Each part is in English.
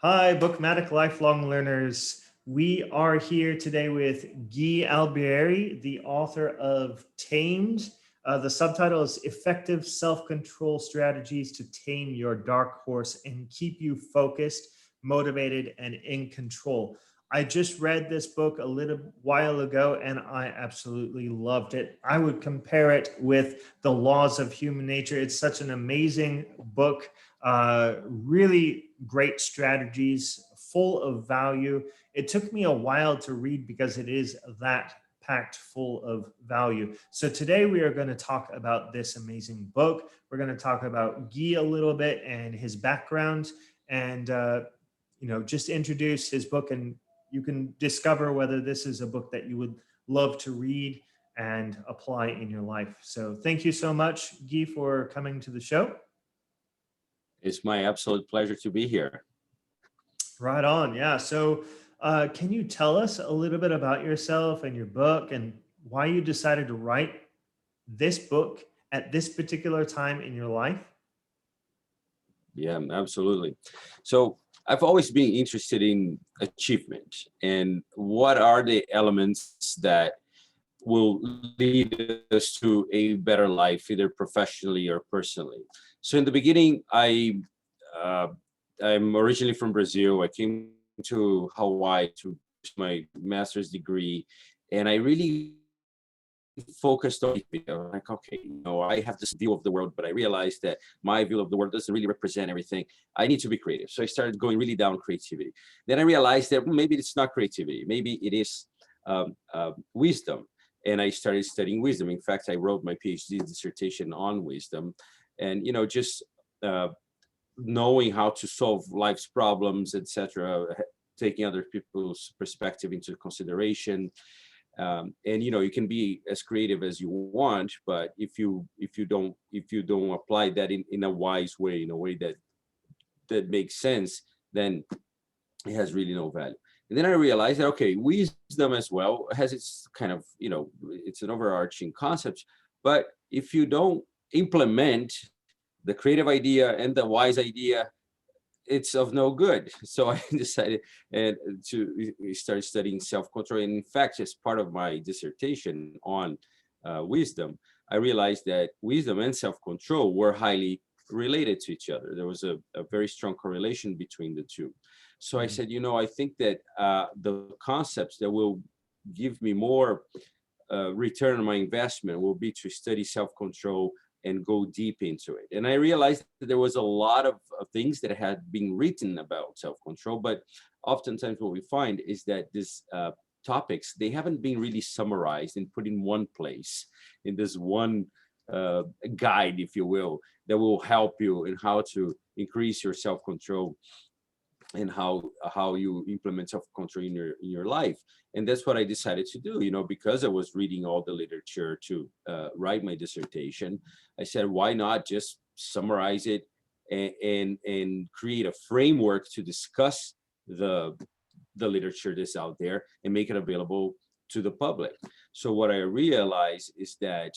Hi, Bookmatic lifelong learners. We are here today with Gui Albieri, the author of Tamed. The subtitle is Effective Self-Control Strategies to Tame Your Dark Horse and Keep You Focused, Motivated, and in Control. I just read this book a little while ago and I absolutely loved it. I would compare it with The Laws of Human Nature. It's such an amazing book, really great strategies, full of value. It took me a while to read because it is that packed full of value. So today we are going to talk about this amazing book. We're going to talk about Guy a little bit and his background, and just introduce his book, and you can discover whether this is a book that you would love to read and apply in your life. So thank you so much, Guy, for coming to the show. It's my absolute pleasure to be here. Right on. Yeah. So can you tell us a little bit about yourself and your book and why you decided to write this book at this particular time in your life? Yeah, absolutely. So I've always been interested in achievement and what are the elements that will lead us to a better life, either professionally or personally. So in the beginning, uh, I'm originally from Brazil. I came to Hawaii to my master's degree, and I really focused on like, okay, I have this view of the world, but I realized that my view of the world doesn't really represent everything. I need to be creative. So I started going really down creativity. Then I realized that maybe it's not creativity, maybe it is wisdom. And I started studying wisdom. In fact, I wrote my PhD dissertation on wisdom, and just uh, knowing how to solve life's problems, etc., taking other people's perspective into consideration. And you can be as creative as you want, but if you don't apply that in a wise way, in a way that makes sense, then it has really no value. And then I realized that, okay, wisdom as well has its kind of, it's an overarching concept, but if you don't implement the creative idea and the wise idea, it's of no good. So I decided to start studying self-control. And in fact, as part of my dissertation on wisdom, I realized that wisdom and self-control were highly related to each other. There was a very strong correlation between the two. So I said, I think that the concepts that will give me more return on my investment will be to study self-control and go deep into it. And I realized that there was a lot of things that had been written about self-control, but oftentimes what we find is that these topics, they haven't been really summarized and put in one place, in this one guide, if you will, that will help you in how to increase your self-control and how you implement self-control in your life. And that's what I decided to do, because I was reading all the literature to write my dissertation. I said, why not just summarize it and create a framework to discuss the literature that's out there and make it available to the public. So what I realized is that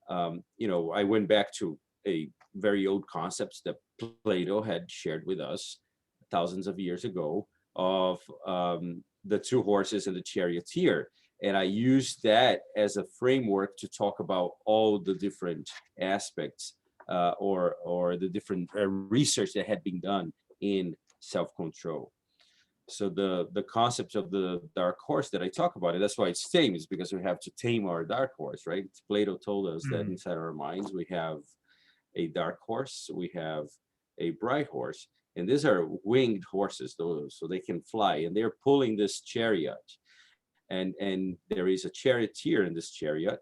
I went back to a very old concepts that Plato had shared with us thousands of years ago, of the two horses and the charioteer. And I used that as a framework to talk about all the different aspects or the different research that had been done in self-control. So the concept of the dark horse that I talk about, and that's why it's tame, is because we have to tame our dark horse, right? Plato told us that inside our minds we have a dark horse, we have a bright horse, and these are winged horses, though, so they can fly, and they're pulling this chariot, and there is a charioteer in this chariot,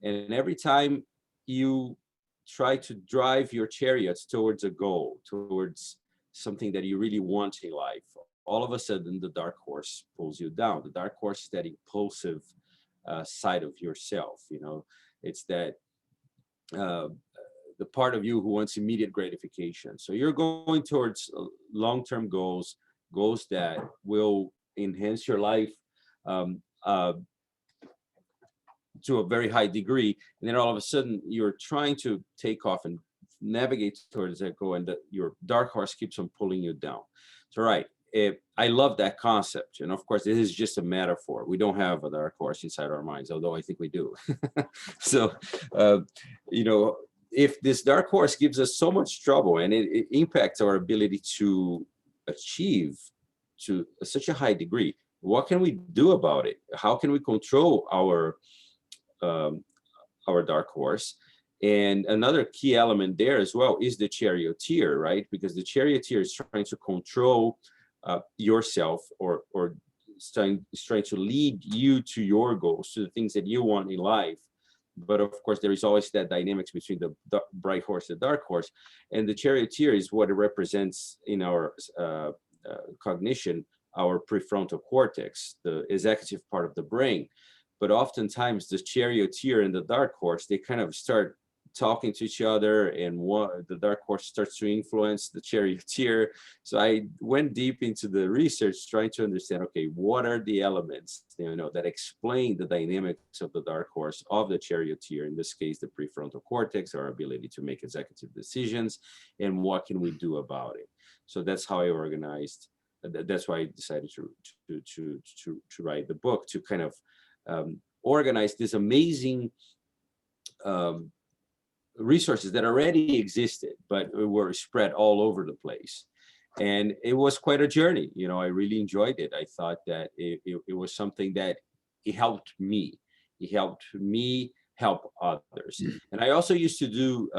and every time you try to drive your chariots towards a goal, towards something that you really want in life, all of a sudden the dark horse pulls you down. The dark horse is that impulsive side of yourself. It's that the part of you who wants immediate gratification. So you're going towards long-term goals that will enhance your life to a very high degree. And then all of a sudden you're trying to take off and navigate towards that goal, and your dark horse keeps on pulling you down. So right, I love that concept. And of course, this is just a metaphor. We don't have a dark horse inside our minds, although I think we do. So, you know, if this dark horse gives us so much trouble and it impacts our ability to achieve to such a high degree, what can we do about it? How can we control um, our dark horse? And another key element there as well is the charioteer, right? Because the charioteer is trying to control yourself, or is trying to lead you to your goals, to the things that you want in life. But of course, there is always that dynamics between the bright horse and the dark horse. And the charioteer is what it represents in our cognition, our prefrontal cortex, the executive part of the brain. But oftentimes the charioteer and the dark horse, they kind of start talking to each other, and the dark horse starts to influence the charioteer. So I went deep into the research trying to understand, okay, what are the elements, you know, that explain the dynamics of the dark horse, of the charioteer, in this case, the prefrontal cortex, our ability to make executive decisions, and what can we do about it? So that's how I organized. That's why I decided to write the book, to kind of organize this amazing resources that already existed, but were spread all over the place. And it was quite a journey. You know, I really enjoyed it. I thought that it was something that it helped me. It helped me help others. And I also used to do,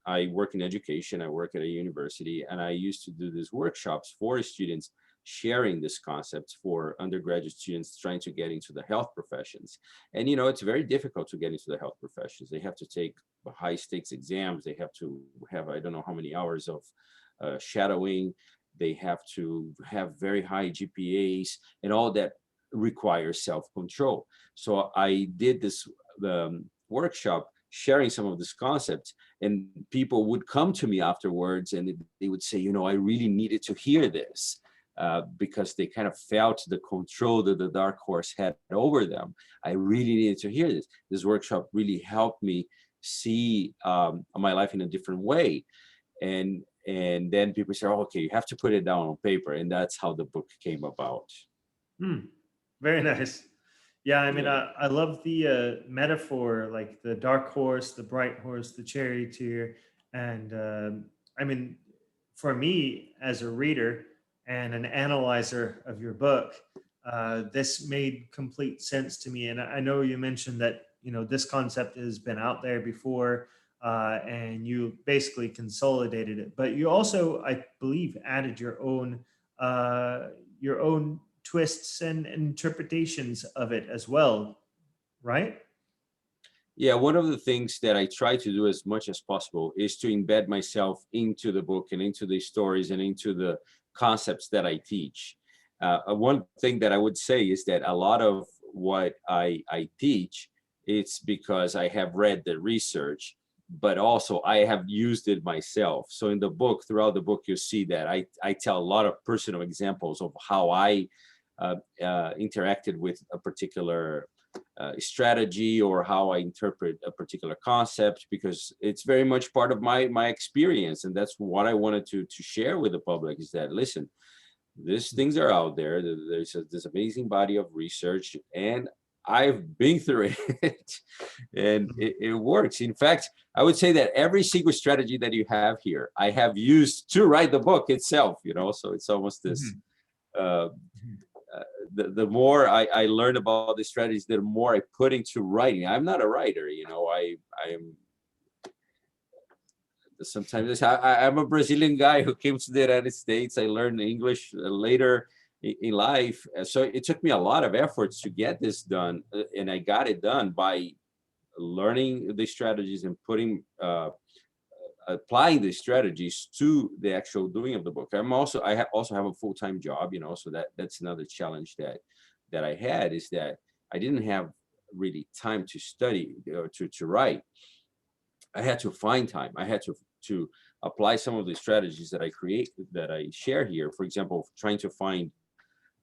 I work in education, I work at a university, and I used to do these workshops for students, sharing this concept for undergraduate students trying to get into the health professions. And, you know, it's very difficult to get into the health professions. They have to take high stakes exams. They have to have, I don't know how many hours of shadowing. They have to have very high GPAs, and all that requires self-control. So I did this workshop sharing some of these concepts, and people would come to me afterwards and they would say, you know, I really needed to hear this. Because they kind of felt the control that the dark horse had over them. I really needed to hear this. This workshop really helped me see my life in a different way. And then people say, oh, okay, you have to put it down on paper. And that's how the book came about. Very nice. Yeah, I mean, Yeah. I love the metaphor, like the dark horse, the bright horse, the charioteer. And I mean, for me as a reader and an analyzer of your book, this made complete sense to me. And I know you mentioned that, you know, this concept has been out there before, and you basically consolidated it. But you also, I believe, added your own twists and interpretations of it as well, right? Yeah, one of the things that I try to do as much as possible is to embed myself into the book and into the stories and into the concepts that I teach. One thing that I would say is that a lot of what I teach, it's because I have read the research, but also I have used it myself. So in the book, throughout the book, you'll see that I tell a lot of personal examples of how I interacted with a particular strategy, or how I interpret a particular concept, because it's very much part of my experience. And that's what I wanted to share with the public, is that, listen, these things are out there. There's this amazing body of research, and I've been through it, and it works. In fact, I would say that every single strategy that you have here, I have used to write the book itself, you know, so it's almost this, uh, the more I learn about the strategies, the more I put into writing. I'm not a writer, you know, I'm sometimes I'm a Brazilian guy who came to the United States. I learned English later in life. So it took me a lot of efforts to get this done. And I got it done by learning the strategies and applying the strategies to the actual doing of the book. I also have a full-time job, you know, so that's another challenge that I had, is that I didn't have really time to study or to write. I had to find time. I had to apply some of the strategies that I share here. For example, trying to find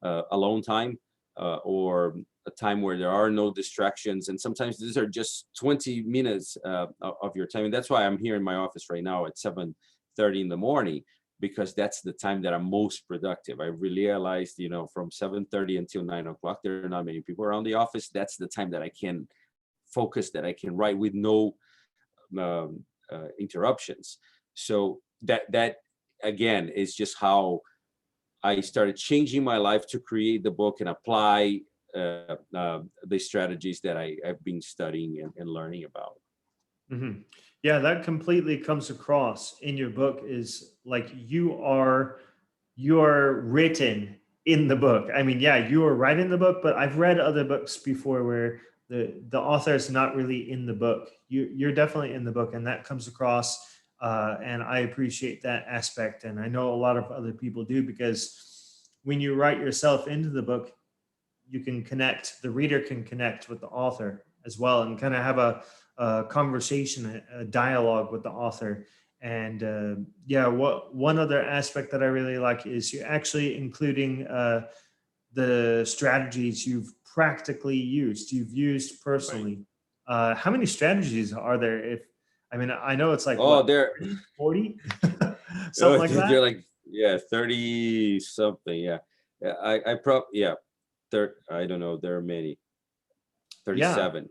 alone time, or a time where there are no distractions. And sometimes these are just 20 minutes of your time. And that's why I'm here in my office right now at 7:30 in the morning, because that's the time that I'm most productive. I realized, from 7:30 until 9 o'clock, there are not many people around the office. That's the time that I can focus, that I can write with no interruptions. So that again is just how I started changing my life to create the book and apply the strategies that I've been studying and learning about. Yeah, that completely comes across in your book. Is like you are written in the book. I mean, yeah, you are writing the book, but I've read other books before where the author is not really in the book. You're definitely in the book, and that comes across. And I appreciate that aspect, and I know a lot of other people do, because when you write yourself into the book, you can connect. The reader can connect with the author as well, and kind of have a conversation, a dialogue with the author. And yeah, one other aspect that I really like is you're actually including the strategies you've practically used, you've used Right. personally. How many strategies are there? If I mean, I know it's like Oh, what, they're 30, 40, something like they're that. like, yeah, 30 something. Yeah. Yeah, yeah, I don't know. There are many. Yeah, 37.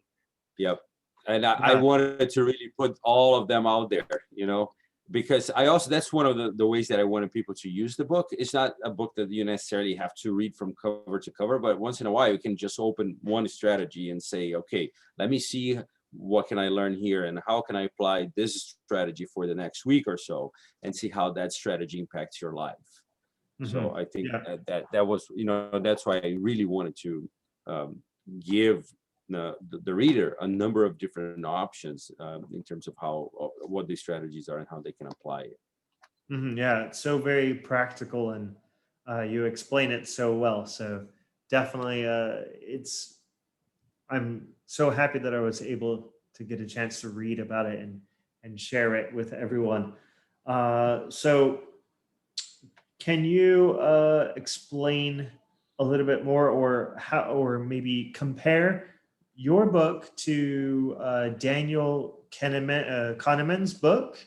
Yep. And I yeah. wanted to really put all of them out there, because I also, that's one of the ways that I wanted people to use the book. It's not a book that you necessarily have to read from cover to cover, but once in a while you can just open one strategy and say, okay, let me see what can I learn here and how can I apply this strategy for the next week or so, and see how that strategy impacts your life. So I think Yeah. that was, that's why I really wanted to um, give the reader a number of different options in terms of how what these strategies are and how they can apply it. Yeah, it's so very practical, and you explain it so well. So definitely, I'm so happy that I was able to get a chance to read about it and share it with everyone. So can you explain a little bit more, or how, or maybe compare your book to Daniel Kahneman's book,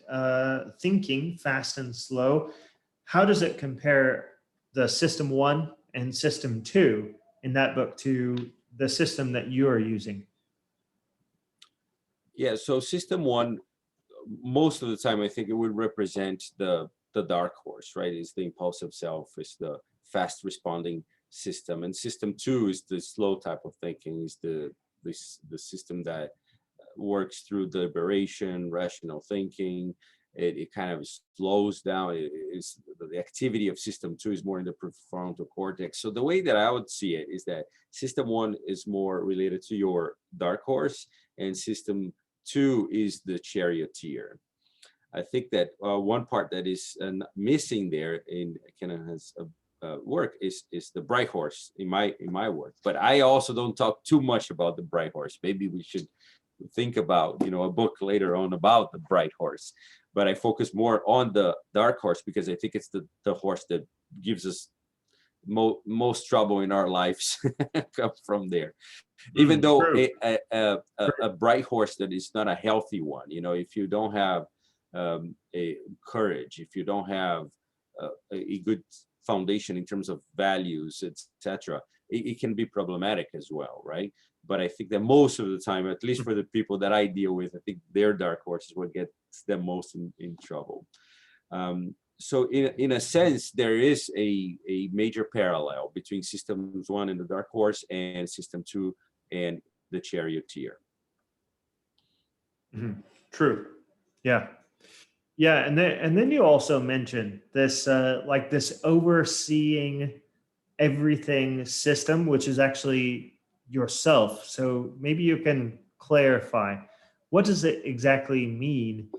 Thinking Fast and Slow? How does it compare the system one and system two in that book to the system that you are using? Yeah, so system one, most of the time I think it would represent the dark horse, right? Is the impulsive self, is the fast responding system, and system two is the slow type of thinking, is the system that works through deliberation, rational thinking. It kind of slows down. Is the activity of system two is more in the prefrontal cortex. So the way that I would see it is that system one is more related to your dark horse, and system two is the charioteer. I think that one part that is missing there in Kenneth's work is the bright horse in my work. But I also don't talk too much about the bright horse. Maybe we should think about a book later on about the bright horse. But I focus more on the dark horse because I think it's the horse that gives us most trouble in our lives comes from there. Even though True. a bright horse that is not a healthy one, if you don't have a courage, if you don't have a good foundation in terms of values, etc., it can be problematic as well, right? But I think that most of the time, at least for the people that I deal with, I think their dark horse is what gets them most in trouble. So in a sense, there is a major parallel between systems one and the dark horse and system two and the charioteer. Mhm. True. Yeah. Yeah, and then you also mentioned this like this overseeing everything system, which is actually yourself. So maybe you can clarify, what does it exactly mean,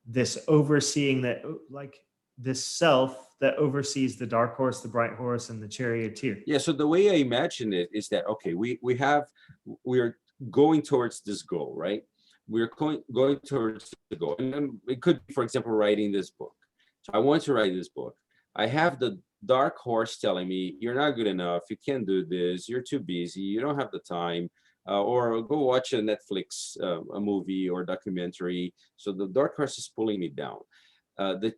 this overseeing, that like this self that oversees the dark horse, the bright horse, and the charioteer? Yeah, so the way I imagine it is that, okay, we're going towards this goal, right? We're going towards the goal. And then it could be, for example, writing this book. So I want to write this book. I have the dark horse telling me, you're not good enough, you can't do this, you're too busy, you don't have the time, or go watch a Netflix a movie or documentary. So the dark horse is pulling me down. The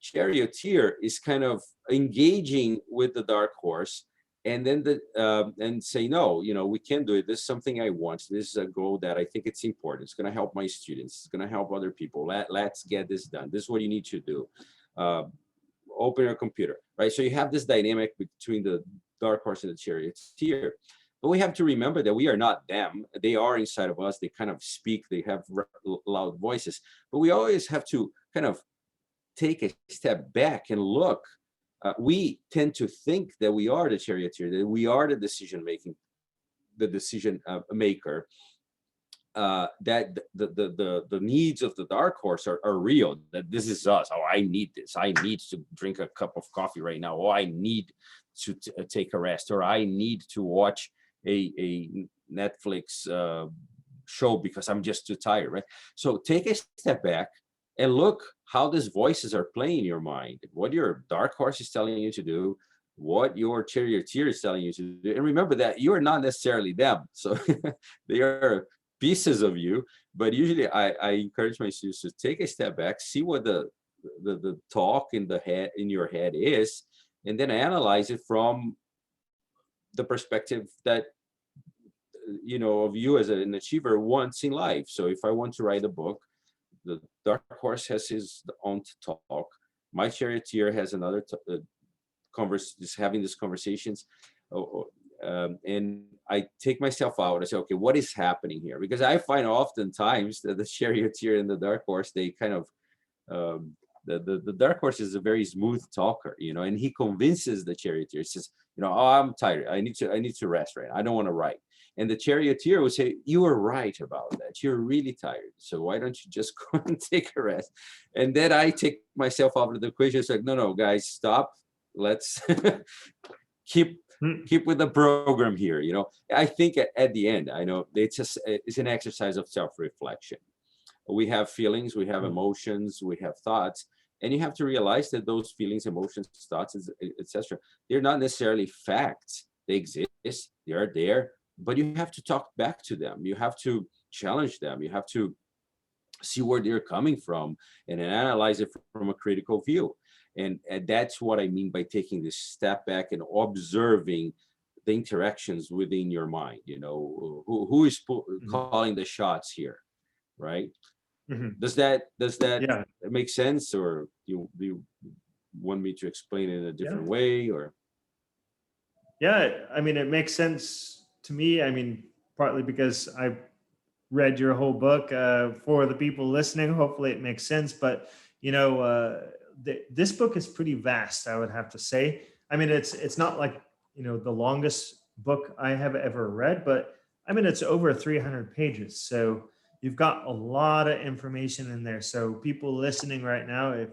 charioteer is kind of engaging with the dark horse, and then and say, no, we can do it. This is something I want. This is a goal that I think it's important. It's going to help my students. It's going to help other people. Let's get this done. This is what you need to do. Open your computer, right? So you have this dynamic between the dark horse and the charioteer. But we have to remember that we are not them. They are inside of us. They kind of speak. They have loud voices. But we always have to kind of take a step back and look. We tend to think that we are the charioteer, that we are the decision maker. That the needs of the dark horse are real. That this is us. Oh, I need this. I need to drink a cup of coffee right now. Oh, I need to take a rest, or I need to watch a Netflix show because I'm just too tired, right? So take a step back and look how these voices are playing in your mind, what your dark horse is telling you to do, what your charioteer is telling you to do. And remember that you are not necessarily them. So they are pieces of you, but usually I encourage my students to take a step back, see what the talk in your head is, and then analyze it from the perspective that of you as an achiever wants in life. So if I want to write a book, the dark horse has his own talk. My charioteer has another is having these conversations, and I take myself out. I say, okay, what is happening here? Because I find oftentimes that the charioteer and the dark horse, they kind of the dark horse is a very smooth talker, and he convinces the charioteer. He says, oh, I'm tired. I need to rest right now. I don't want to write. And the charioteer will say, you are right about that. You're really tired. So why don't you just go and take a rest? And then I take myself out of the equation. It's like, no, guys, stop. Let's keep with the program here. I think at the end, I know it's an exercise of self-reflection. We have feelings, we have emotions, we have thoughts, and you have to realize that those feelings, emotions, thoughts, etc., they're not necessarily facts. They exist, they are there, but you have to talk back to them. You have to challenge them. You have to see where they're coming from and then analyze it from a critical view. And that's what I mean by taking this step back and observing the interactions within your mind. Who is calling the shots here, right? Does that make sense, or do you want me to explain it in a different way? Or I mean, it makes sense to me. I mean, partly because I read your whole book. For the people listening, hopefully it makes sense. But this book is pretty vast, I would have to say. I mean, it's not like the longest book I have ever read, but I mean, it's over 300 pages. So you've got a lot of information in there. So people listening right now,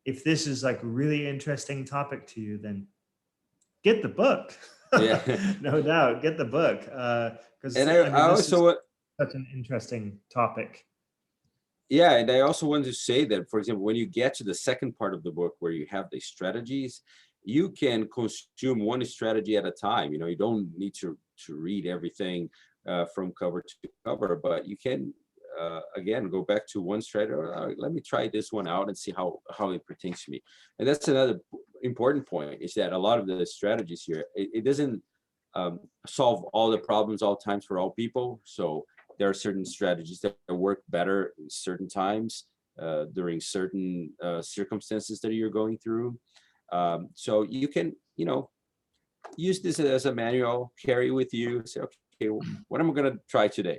if this is like a really interesting topic to you, then get the book. No doubt, get the book. Because I also such an interesting topic. Yeah, and I also want to say that, for example, when you get to the second part of the book where you have the strategies, you can consume one strategy at a time. You don't need to read everything from cover to cover, but you can again go back to one strategy. Let me try this one out and see how it pertains to me. And that's another important point, is that a lot of the strategies here, it doesn't solve all the problems all times for all people. So there are certain strategies that work better in certain times during certain circumstances that you're going through. So you can, use this as a manual, carry with you, say, okay, what am I going to try today?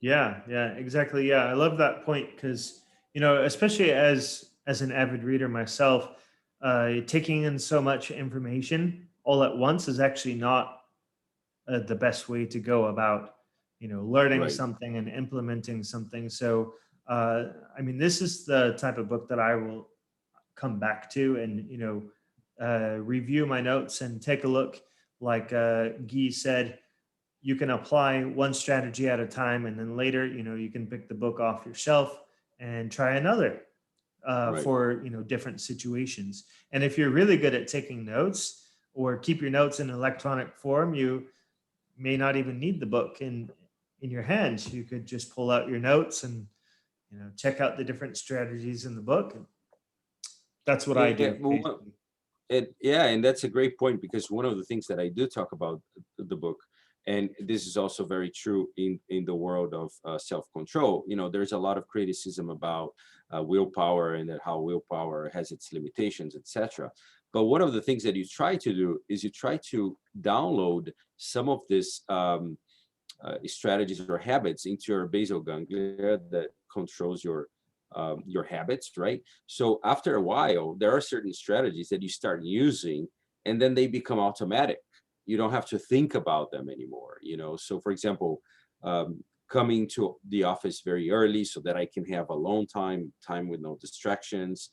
Yeah, exactly. Yeah, I love that point because, especially as an avid reader myself, taking in so much information all at once is actually not the best way to go about learning something and implementing something. So I mean, this is the type of book that I will come back to and review my notes and take a look. Like Guy said, you can apply one strategy at a time, and then later you can pick the book off your shelf and try another for different situations. And if you're really good at taking notes, or keep your notes in electronic form, you may not even need the book in your hands. You could just pull out your notes and check out the different strategies in the book. That's what I Yeah, do, well, basically. yeah, and that's a great point because one of the things that I do talk about the book, and this is also very true in the world of self-control. You know, there's a lot of criticism about willpower and that how willpower has its limitations, etc. But one of the things that you try to do is you try to download some of this strategies or habits into your basal ganglia that controls your habits, right? So after a while, there are certain strategies that you start using, and then they become automatic. You don't have to think about them anymore. You know, so for example, coming to the office very early so that I can have alone time with no distractions,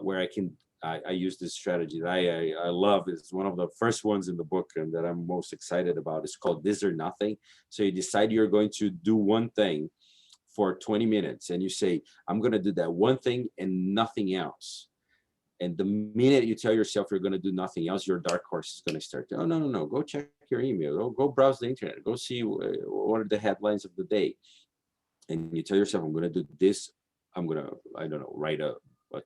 where I can I use this strategy that I love. It's one of the first ones in the book and that I'm most excited about. It's called This or Nothing. So you decide you're going to do one thing for 20 minutes and you say, I'm going to do that one thing and nothing else. And the minute you tell yourself you're going to do nothing else, your dark horse is going to start. Oh, no, no, no. Go check your email. Go browse the internet. Go see what are the headlines of the day. And you tell yourself, I'm going to do this. I'm going to, I don't know, write a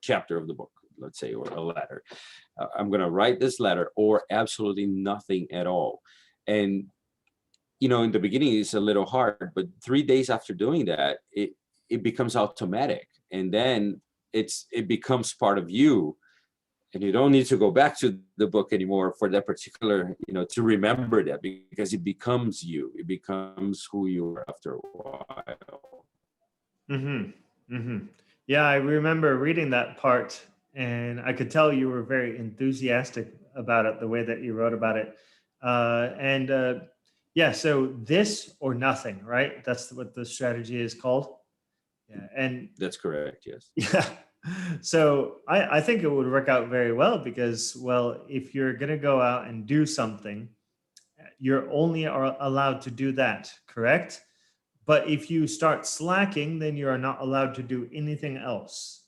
chapter of the book, let's say, or a letter. I'm going to write this letter or absolutely nothing at all. And, you know, in the beginning, it's a little hard, but 3 days after doing that, it becomes automatic. And then it becomes part of you. And you don't need to go back to the book anymore for that particular, you know, to remember that because it becomes you. It becomes who you are after a while. Mm-hmm. Mm-hmm. Yeah, I remember reading that part, and I could tell you were very enthusiastic about it, the way that you wrote about it. And yeah, so this or nothing, right? That's what the strategy is called. Yeah, and That's correct. Yes. yeah. So I think it would work out very well because, well, if you're going to go out and do something, you're only are allowed to do that, correct? But if you start slacking, then you are not allowed to do anything else,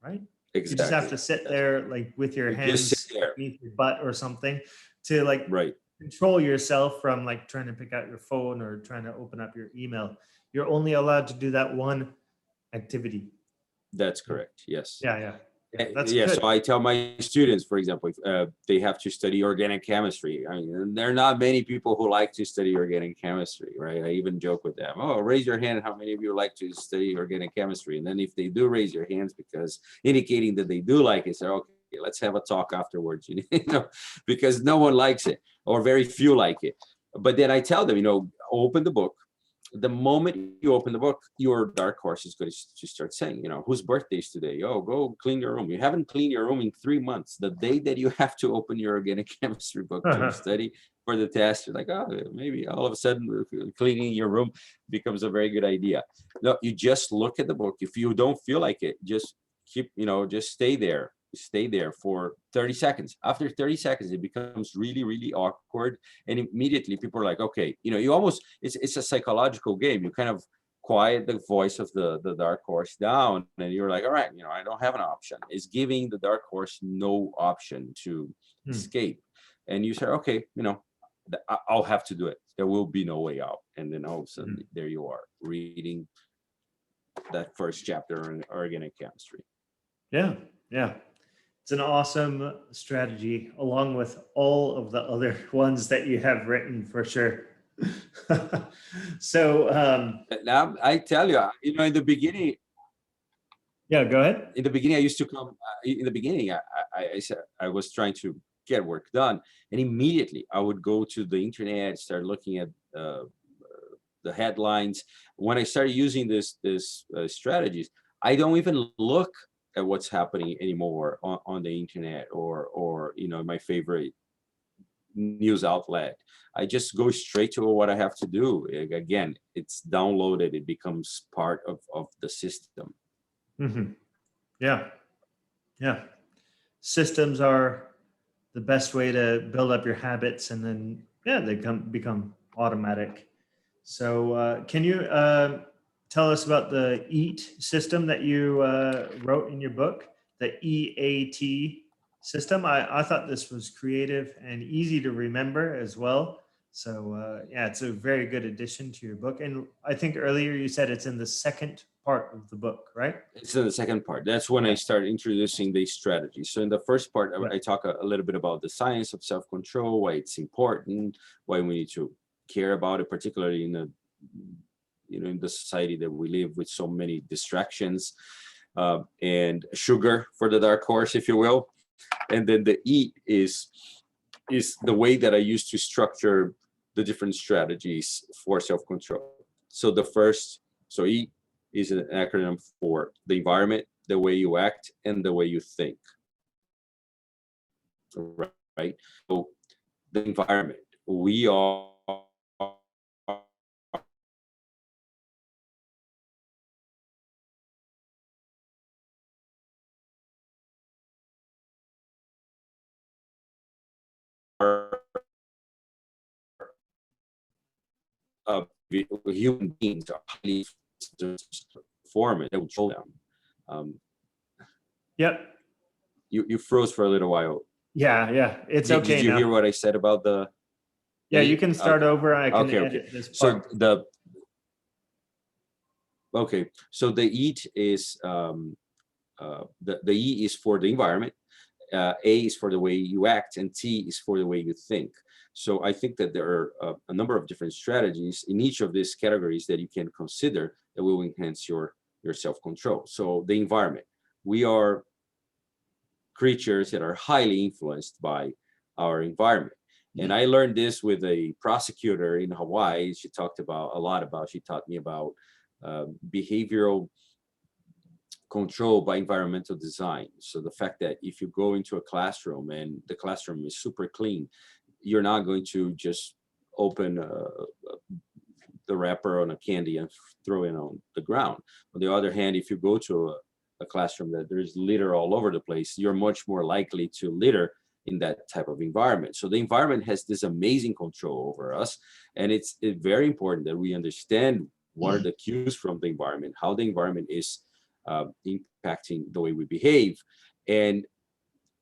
right? You just have Exactly. to sit That's there like with your you just sit hands there. beneath your butt or something to like Right. control yourself from like trying to pick out your phone or trying to open up your email. You're only allowed to do that one activity. That's correct. Yes. Yeah, yeah, yeah. That's Yeah. So good. I tell my students, for example, if they have to study organic chemistry. I mean, there are not many people who like to study organic chemistry, right? I even joke with them. Oh, raise your hand. How many of you like to study organic chemistry? And then if they do raise your hands, because indicating that they do like it, say, okay, let's have a talk afterwards. You know, because no one likes it or very few like it. But then I tell them, you know, open the book. The moment you open the book, your dark horse is going to start saying, you know, whose birthday is today? Oh, go clean your room. You haven't cleaned your room in 3 months. The day that you have to open your organic chemistry book to study for the test, you're like, oh, maybe all of a sudden cleaning your room becomes a very good idea. No, you just look at the book. If you don't feel like it, just keep, you know, just stay there for 30 seconds. After 30 seconds, it becomes really, really awkward. And immediately people are like, okay, you know, you almost, it's a psychological game. You kind of quiet the voice of the dark horse down and you're like, all right, you know, I don't have an option. It's giving the dark horse no option to Hmm. escape. And you say, okay, you know, I'll have to do it. There will be no way out. And then all of a sudden, Mhm. there you are reading that first chapter in organic chemistry. Yeah, yeah. It's an awesome strategy, along with all of the other ones that you have written for sure. So, Now I tell you, you know, yeah, go ahead. in the beginning, I used to come. In the beginning, I said I was trying to get work done, and immediately I would go to the internet, start looking at the headlines. When I started using this strategies, I don't even look at what's happening anymore on the internet or you know my favorite news outlet. I just go straight to what I have to do. Again, it's downloaded. It becomes part of the system. Hmm. Yeah, yeah. Systems are the best way to build up your habits, and then yeah, they become automatic. So, can you tell us about the EAT system that you wrote in your book, the EAT system? I thought this was creative and easy to remember as well. So, yeah, it's a very good addition to your book. And I think earlier you said it's in the second part of the book, right? It's in the second part. That's when I start introducing the strategy. So in the first part, I talk a little bit about the science of self-control, why it's important, why we need to care about it, particularly in the, in the society that we live with so many distractions, and sugar for the dark horse, if you will. And then the E is the way that I use to structure the different strategies for self-control. So E is an acronym for the environment, the way you act, and the way you think. Right? So the environment, we are human beings are highly form it, control them. Yep. You froze for a little while. Yeah. It's okay. Did you now. hear what I said about the? Yeah, you can start over. I can okay. edit this part. So so the E is the E is for the environment, A is for the way you act, and T is for the way you think. So I think that there are a number of different strategies in each of these categories that you can consider that will enhance your self-control. So the environment, we are creatures that are highly influenced by our environment. And I learned this with a prosecutor in Hawaii. She taught me about behavioral control by environmental design. So the fact that if you go into a classroom and the classroom is super clean, you're not going to just open the wrapper on a candy and throw it on the ground. On the other hand, if you go to a classroom that there's litter all over the place, you're much more likely to litter in that type of environment. So the environment has this amazing control over us. And it's very important that we understand what are the cues from the environment, how the environment is impacting the way we behave. And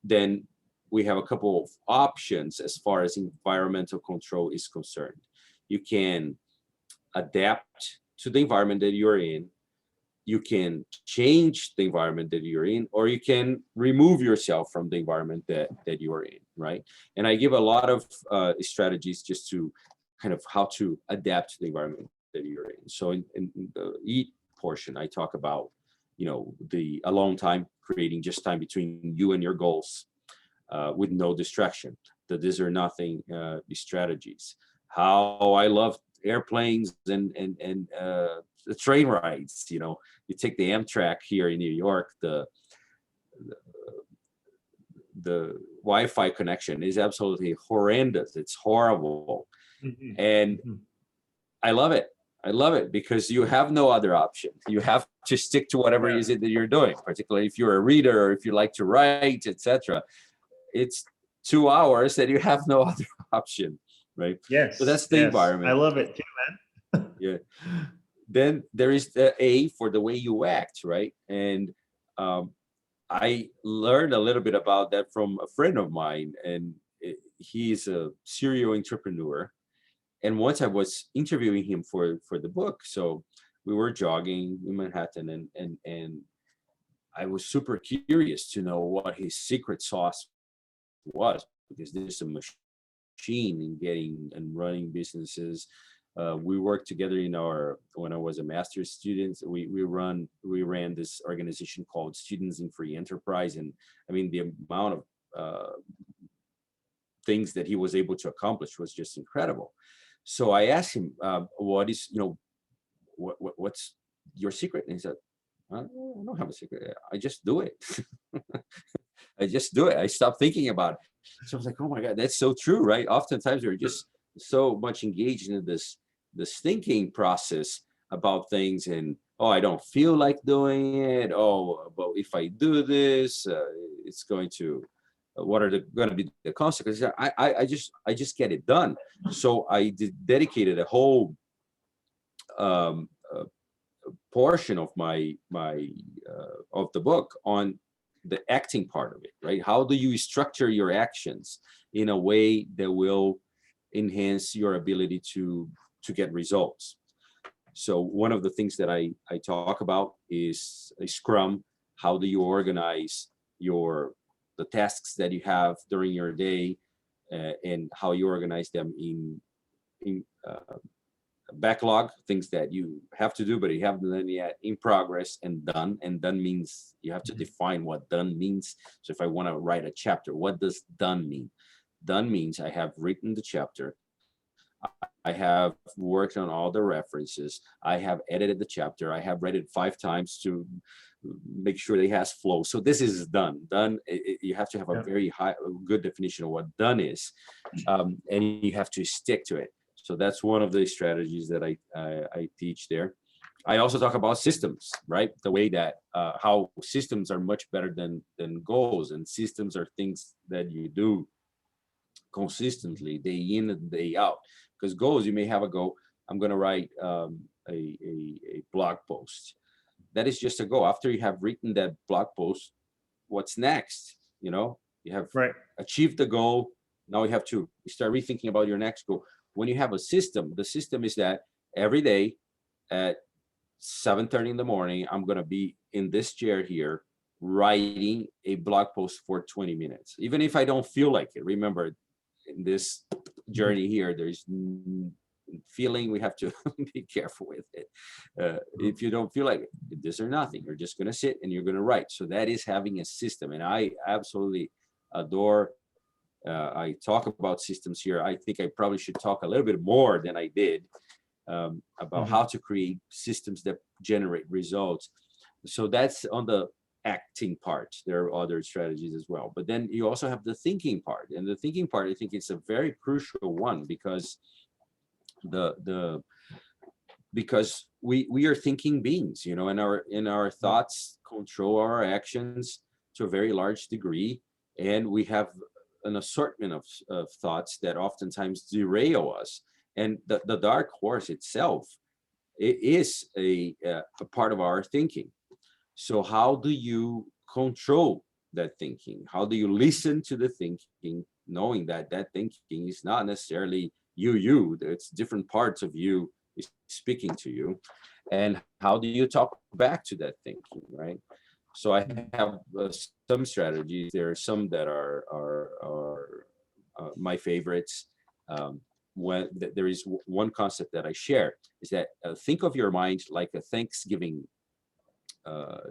then we have a couple of options as far as environmental control is concerned. You can adapt to the environment that you're in. You can change the environment that you're in, or you can remove yourself from the environment that you're in, right? And I give a lot of strategies just to kind of how to adapt to the environment that you're in. So in the E portion, I talk about, the alone time, creating just time between you and your goals with no distraction, the this or nothing strategies. How I love airplanes and the train rides. You take the Amtrak here in New York, the Wi-Fi connection is absolutely horrendous. It's horrible. And I love it. I love it because you have no other option. You have to stick to whatever it is that you're doing, particularly if you're a reader or if you like to write, etc. It's 2 hours that you have no other option, right? Yes. So that's the environment. I love it too, man. Yeah. Then there is the A for the way you act, right? And I learned a little bit about that from a friend of mine, and he's a serial entrepreneur. And once I was interviewing him for the book, so we were jogging in Manhattan, and I was super curious to know what his secret sauce was, because there's a machine in getting and running businesses. We worked together when I was a master's student. We ran this organization called Students in Free Enterprise, and I mean the amount of things that he was able to accomplish was just incredible. So I asked him, what's your secret? And he said, I don't have a secret. I just do it. I just do it. I stopped thinking about it. So I was like, oh my God, that's so true, right? Oftentimes we're just so much engaged in this thinking process about things, and I don't feel like doing it. But if I do this, it's going to. What are going to be the consequences? I just get it done. So I dedicated a whole portion of my of the book on the acting part of it, right? How do you structure your actions in a way that will enhance your ability to get results? So one of the things that I talk about is a Scrum. How do you organize the tasks that you have during your day, and how you organize them in backlog, things that you have to do but you haven't done yet, in progress, and done. And done means you have to define what done means. So if I want to write a chapter, what does done mean? Done means I have written the chapter, I have worked on all the references, I have edited the chapter, I have read it 5 times to make sure that it has flow. So this is done. Done, you have to have a very good definition of what done is, and you have to stick to it. So that's one of the strategies that I teach there. I also talk about systems, right? The way that how systems are much better than goals, and systems are things that you do consistently, day in and day out. Because goals, you may have a goal. I'm going to write a blog post. That is just a goal. After you have written that blog post, what's next? You have achieved the goal. Now you have to start rethinking about your next goal. When you have a system, the system is that every day at 7:30 in the morning, I'm going to be in this chair here writing a blog post for 20 minutes. Even if I don't feel like it. Remember, in this journey here, there's feeling, we have to be careful with it. If you don't feel like it, this or nothing, you're just going to sit and you're going to write. So that is having a system. And I absolutely adore, I talk about systems here. I think I probably should talk a little bit more than I did about how to create systems that generate results. So that's on the acting part. There are other strategies as well. But then you also have the thinking part. And the thinking part, I think it's a very crucial one, because because we are thinking beings, and our thoughts control our actions to a very large degree. And we have an assortment of thoughts that oftentimes derail us. And the dark horse itself, it is a part of our thinking. So how do you control that thinking? How do you listen to the thinking, knowing that that thinking is not necessarily you, it's different parts of you speaking to you? And how do you talk back to that thinking, right? So I have some strategies. There are some that are my favorites. When there is one concept that I share, is that think of your mind like a Thanksgiving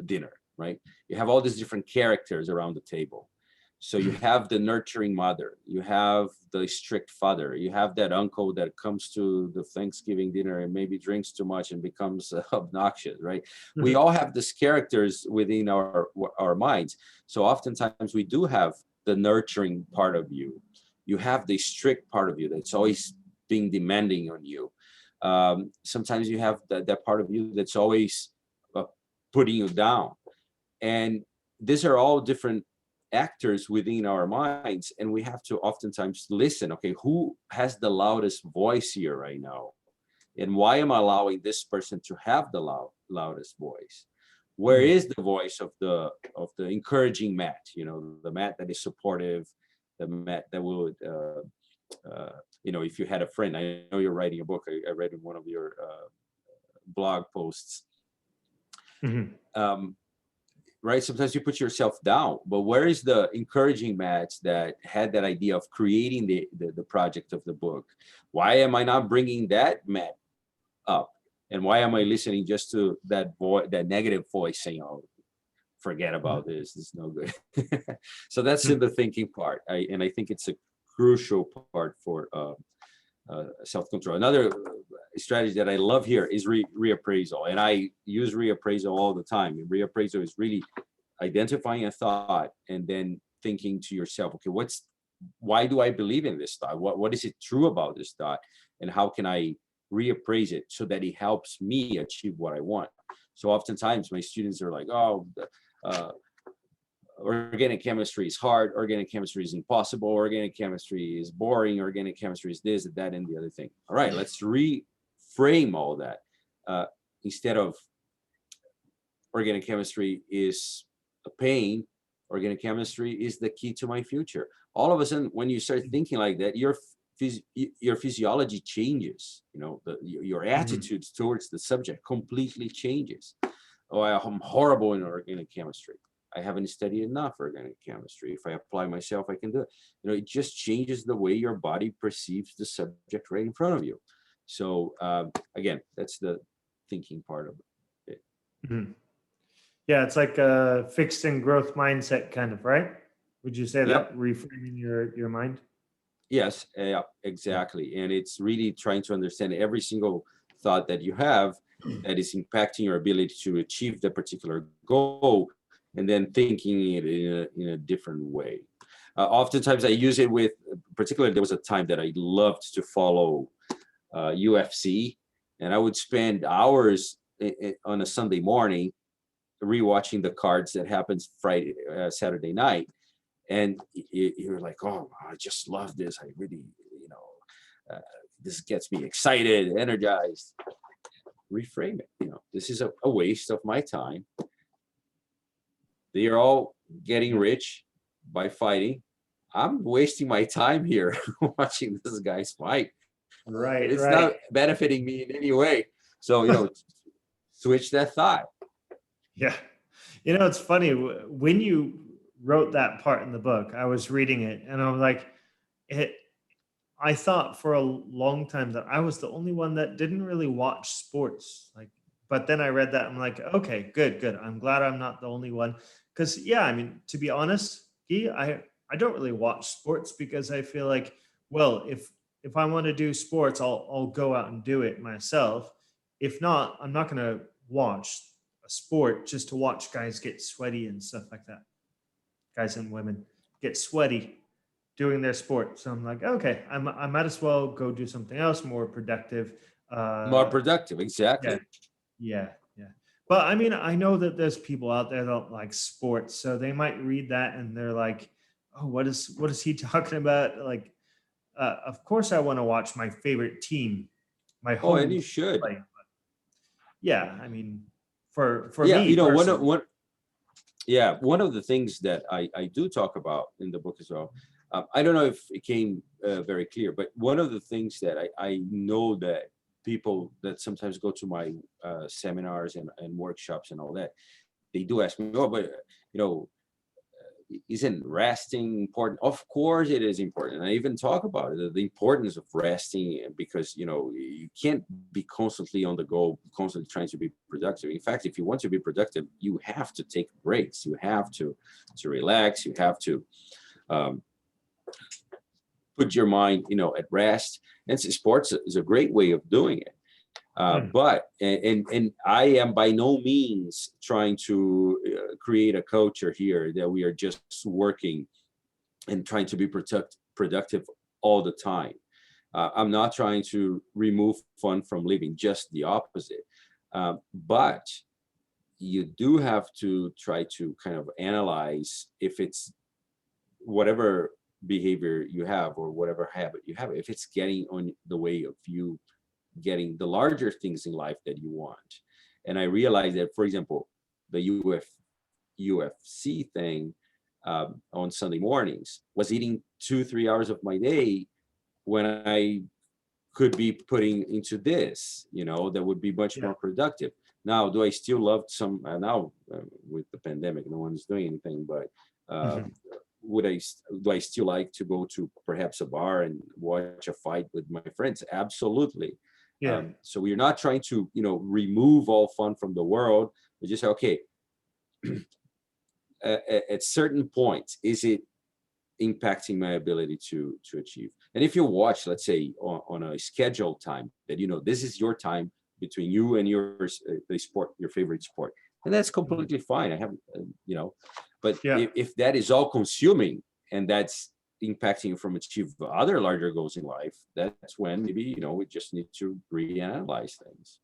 dinner, right? You have all these different characters around the table. So you have the nurturing mother, you have the strict father, you have that uncle that comes to the Thanksgiving dinner and maybe drinks too much and becomes obnoxious, right? We all have these characters within our minds. So oftentimes we do have the nurturing part of you. You have the strict part of you that's always being demanding on you. Sometimes you have that part of you that's always putting you down. And these are all different actors within our minds, and we have to oftentimes listen. Okay, who has the loudest voice here right now, and why am I allowing this person to have the loudest voice? Where is the voice of the encouraging Matt, the Matt that is supportive, the Matt that would if you had a friend. I know you're writing a book. I read in one of your blog posts. Right? Sometimes you put yourself down, but where is the encouraging Matt that had that idea of creating the project of the book? Why am I not bringing that Matt up? And why am I listening just to that negative voice saying, "Oh, forget about this. This is no good." So that's in the thinking part. I think it's a crucial part for self-control. Another strategy that I love here is reappraisal, and I use reappraisal all the time. And reappraisal is really identifying a thought and then thinking to yourself, okay, why do I believe in this thought? What is it true about this thought, and how can I reappraise it so that it helps me achieve what I want? So oftentimes my students are like, "Oh, organic chemistry is hard, organic chemistry is impossible, organic chemistry is boring, organic chemistry is this, that, and the other thing." All right, let's reframe all that. Instead of organic chemistry is a pain, organic chemistry is the key to my future. All of a sudden, when you start thinking like that, your physiology changes, your attitudes towards the subject completely changes. Oh, I'm horrible in organic chemistry. I haven't studied enough organic chemistry. If I apply myself, I can do it. It just changes the way your body perceives the subject right in front of you. So again, that's the thinking part of it. Mhm. Yeah, it's like a fixed and growth mindset kind of, right? Would you say Yep. that, reframing your mind? Yes, Yeah. exactly. And it's really trying to understand every single thought that you have that is impacting your ability to achieve the particular goal, and then thinking it in a different way. Oftentimes I use it with, particularly there was a time that I loved to follow UFC, and I would spend hours on a Sunday morning rewatching the cards that happens Friday, Saturday night, and you're like, oh, I just love this. I really, this gets me excited, energized. Reframe it. This is a waste of my time. They are all getting rich by fighting. I'm wasting my time here watching this guy's fight. Right, It's right. not benefiting me in any way. So, switch that thought. Yeah. It's funny. When you wrote that part in the book, I was reading it and I was like, it, I thought for a long time that I was the only one that didn't really watch sports. Like, but then I read that, I'm like, okay, good, good. I'm glad I'm not the only one. Because yeah, I mean, to be honest, Guy, I don't really watch sports because I feel like, well, if I want to do sports, I'll go out and do it myself. If not, I'm not gonna watch a sport just to watch guys get sweaty and stuff like that. Guys and women get sweaty doing their sport. So I'm like, okay, I might as well go do something else more productive. More Uh, productive, yeah, exactly. yeah, yeah. But I mean, I know that there's people out there that don't like sports, so they might read that and they're like, oh, what is he talking about? Like, of course, I want to watch my favorite team, my Oh, and home you team should. play. Yeah, I mean, for Yeah, me personally, one of the things that I do talk about in the book as well. I don't know if it came very clear, but one of the things that I know that people that sometimes go to my seminars and workshops and all that, they do ask me, oh, but you know, isn't resting important? Of course it is important. And I even talk about it, the importance of resting, because you can't be constantly on the go, constantly trying to be productive. In fact, if you want to be productive, you have to take breaks, you have to relax, you have to um, put your mind at rest. And sports is a great way of doing it. hmm, But I am by no means trying to create a culture here that we are just working and trying to be productive all the time. I'm not trying to remove fun from living, just the opposite. But you do have to try to kind of analyze if it's whatever behavior you have or whatever habit you have, if it's getting on the way of you getting the larger things in life that you want. And I realized that, for example, the UFC thing on Sunday mornings was eating 2-3 hours of my day when I could be putting into this, that would be much yeah, more productive. Now, do I still love some, now with the pandemic, no one's doing anything, but hmm, do I still like to go to perhaps a bar and watch a fight with my friends? Absolutely. yeah, So we're not trying to, remove all fun from the world. We just say, okay, at certain points, is it impacting my ability to achieve? And if you watch, let's say on a scheduled time that, this is your time between you and the sport, your favorite sport, and that's hmm, completely fine. I haven't, but yeah, if that is all consuming and that's impacting you from achieve other larger goals in life, that's when maybe, we just need to reanalyze things.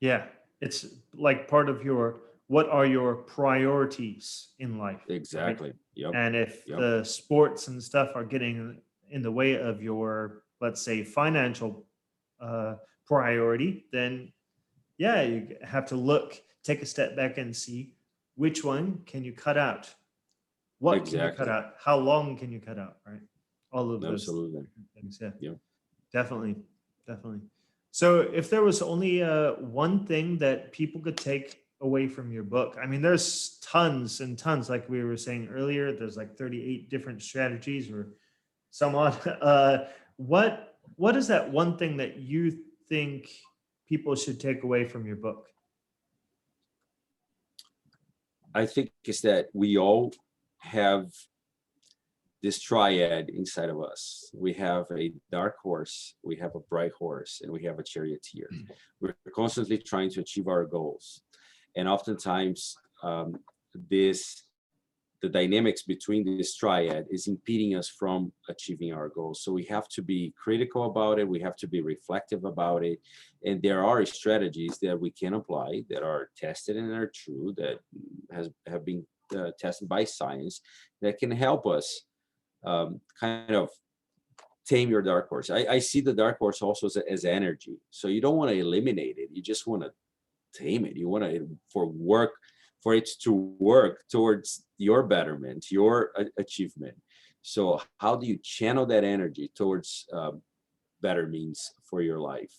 yeah. It's like part of what are your priorities in life, right? Exactly. Yep. And if Yep. the sports and stuff are getting in the way of your, let's say, financial uh, priority, then yeah, you have to take a step back and see which one can you cut out. What can you cut Exactly. out? How long can you cut out? Right? all of those Absolutely. things. Yeah, Yeah. definitely, definitely. So if there was only one thing that people could take away from your book, I mean, there's tons and tons, like we were saying earlier, there's like 38 different strategies or some odd. What is that one thing that you think people should take away from your book? I think is that we all have this triad inside of us. We have a dark horse, we have a bright horse, and we have a charioteer. We're constantly trying to achieve our goals. And oftentimes, this the dynamics between this triad is impeding us from achieving our goals. So we have to be critical about it. We have to be reflective about it. And there are strategies that we can apply that are tested and are true, that have been tested by science, that can help us kind of tame your dark horse. I see the dark horse also as energy. So you don't want to eliminate it. You just want to tame it. You want to for it to work towards your betterment, your achievement. So how do you channel that energy towards better means for your life?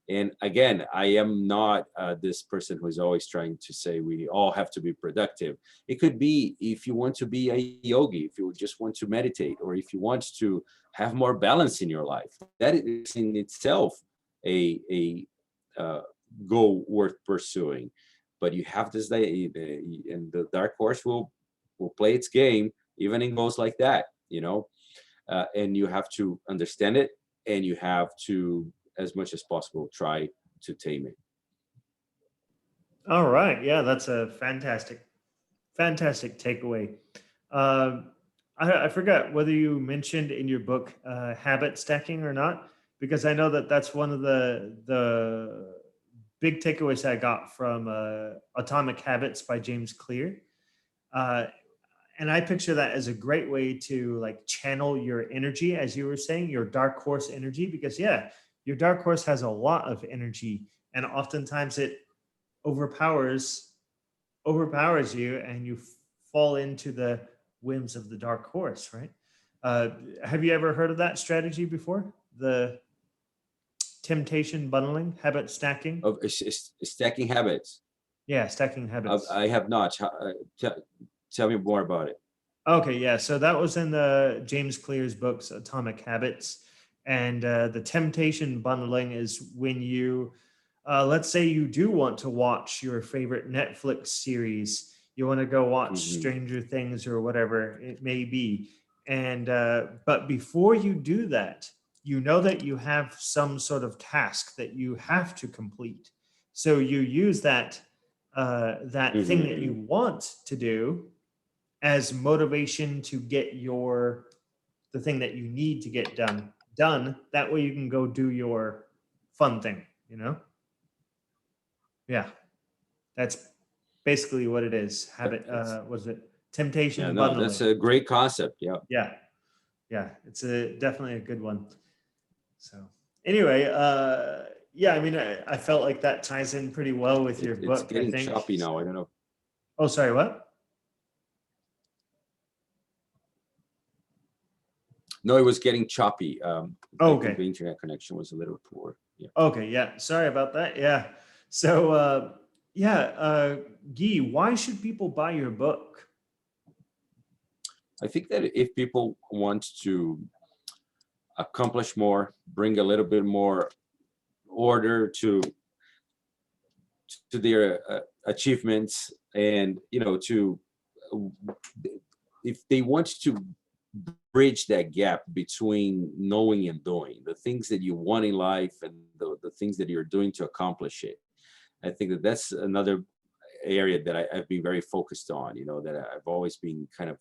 And again, I am not this person who's always trying to say we all have to be productive. It could be if you want to be a yogi, if you just want to meditate, or if you want to have more balance in your life. That is in itself a goal worth pursuing. But you have this day, and the dark horse will play its game even in goals like that, and you have to understand it, and you have to, as much as possible, try to tame it. All right. Yeah, that's a fantastic takeaway. Um, I forgot whether you mentioned in your book habit stacking or not, because I know that that's one of the big takeaways I got from Atomic Habits by James Clear. Uh, and I picture that as a great way to like channel your energy, as you were saying, your dark horse energy, because yeah, your dark horse has a lot of energy, and oftentimes it overpowers overpowers you, and you fall into the whims of the dark horse, right? Have you ever heard of that strategy before? The temptation bundling, habit stacking? Of stacking habits. Yeah, stacking habits. I have not. Tell me more about it. Okay, yeah. So that was in the James Clear's books, Atomic Habits. And the temptation bundling is when you, let's say you do want to watch your favorite Netflix series, you want to go watch Mhm. Stranger Things or whatever it may be. And, but before you do that, you know that you have some sort of task that you have to complete. So you use that thing that you Mhm. want to do as motivation to get the thing that you need to get done. That way you can go do your fun thing. Yeah, that's basically what it is. Habit, It's, was it yeah, temptation no, that's bundling? a great concept. Yeah. Yeah, yeah, it's definitely a good one. So anyway, yeah, I mean, I felt like that ties in pretty well with your It's book, I getting think. choppy now. I don't know. Oh, sorry, what? No, it was getting choppy. Oh, I think okay. the internet connection was a little poor. Yeah. Okay, yeah. Sorry about that. Yeah. So, yeah, Guy, why should people buy your book? I think that if people want to accomplish more, bring a little bit more order to their achievements, and to if they want to bridge that gap between knowing and doing, the things that you want in life and the things that you're doing to accomplish it. I think that that's another area that I've been very focused on, that I've always been kind of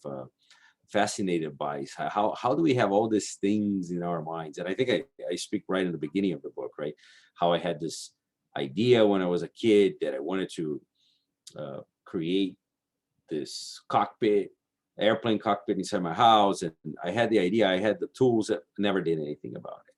fascinated by, is how do we have all these things in our minds? And I think I speak right in the beginning of the book, right? How I had this idea when I was a kid that I wanted to create this airplane cockpit inside my house. And I had the idea, I had the tools, that never did anything about it.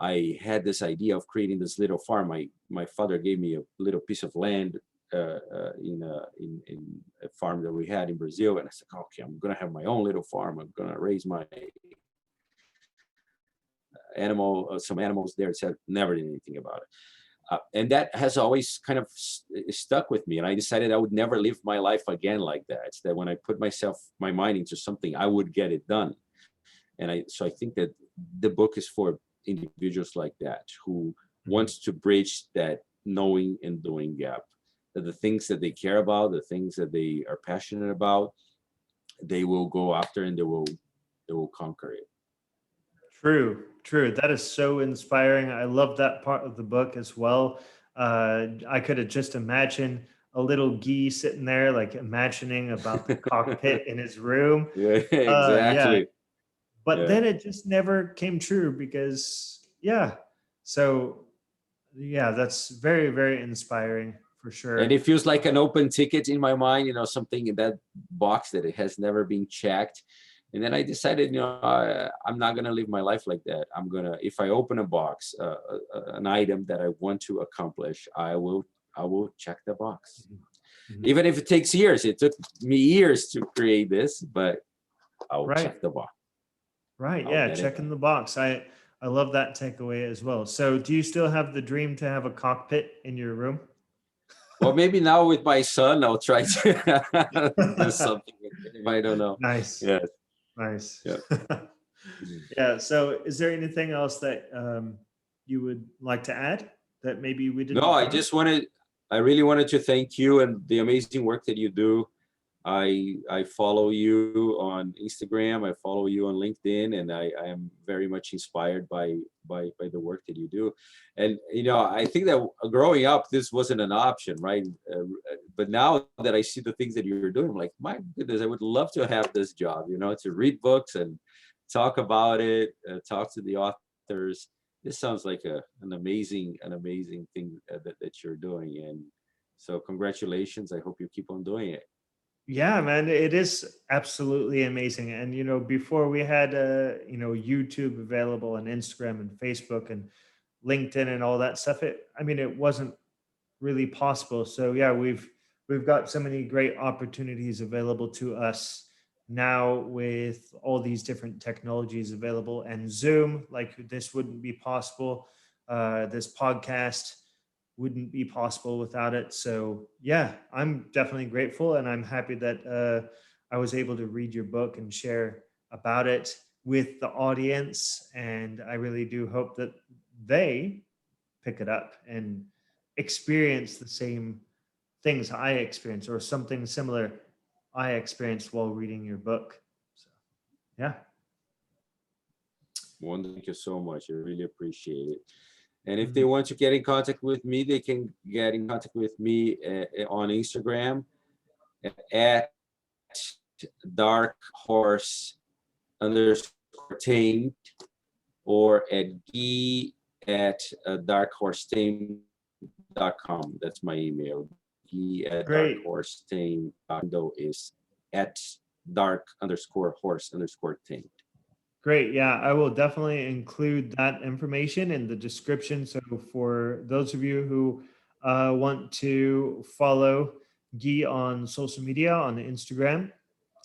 I had this idea of creating this little farm. My father gave me a little piece of land in a farm that we had in Brazil, and I said, okay, I'm gonna have my own little farm. I'm gonna raise my some animals there. Said never did anything about it. And that has always kind of stuck with me. And I decided I would never live my life again like that. It's that when I put my mind into something, I would get it done. And so I think that the book is for individuals like that who wants to bridge that knowing and doing gap. That the things that they care about, the things that they are passionate about, they will go after and they will conquer it. True, true. That is so inspiring. I love that part of the book as well. I could have just imagined a little Guy sitting there, like imagining about the cockpit in his room. Yeah, Yeah, exactly. but Yeah. then it just never came true because, yeah. So, yeah, that's very, very inspiring for And sure. it feels like an open ticket in my mind, something in that box that it has never been checked. And then I decided, I'm not going to live my life like that. If I open a box, an item that I want to accomplish, I will check the box. Mhm. Even if it takes years. It took me years to create this, but I will Right, check the box. right. I'll Yeah, get it done. checking the box. I love that takeaway as well. So, do you still have the dream to have a cockpit in your room? Well, maybe now with my son, I'll try to do something with him. I don't know. Nice. Yes. Nice. Yeah. Yeah. So, is there anything else that you would like to add that maybe we No, didn't cover? I really wanted to thank you and the amazing work that you do. I follow you on Instagram. I follow you on LinkedIn, and I am very much inspired by the work that you do. And I think that growing up, this wasn't an option, right? But now that I see the things that you're doing, I'm like, my goodness, I would love to have this job. To read books and talk about it, talk to the authors. This sounds like an amazing thing that you're doing. And so, congratulations. I hope you keep on doing it. Yeah, man, it is absolutely amazing. And before we had YouTube available and Instagram and Facebook and LinkedIn and all that stuff, I mean, it wasn't really possible. So yeah, we've got so many great opportunities available to us now with all these different technologies available, and Zoom, like this wouldn't be possible. This podcast wouldn't be possible without it. So yeah, I'm definitely grateful, and I'm happy that I was able to read your book and share about it with the audience. And I really do hope that they pick it up and experience the same things I experienced or something similar I experienced while reading your book. So, yeah. Well, thank you so much. I really appreciate it. And if they Mhm. want to get in contact with me, they can get in contact with me on Instagram at dark horse underscore tamed, or at Gui at darkhorsetamed.com. That's my email. Gui at Great. darkhorsetamed.com is at dark underscore horse underscore tamed. Great. Yeah, I will definitely include that information in the description. So, for those of you who want to follow Guy on social media, on Instagram,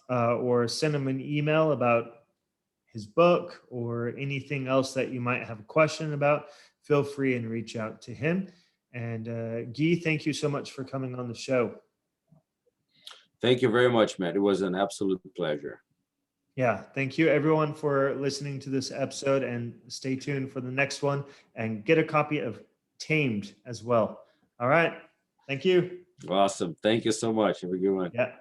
or send him an email about his book or anything else that you might have a question about, feel free and reach out to him. And Guy, thank you so much for coming on the show. Thank you very much, Matt. It was an absolute pleasure. Yeah, thank you everyone for listening to this episode, and stay tuned for the next one and get a copy of Tamed as well. All right. Thank you. Awesome. Thank you so much. Have a good one. Yeah.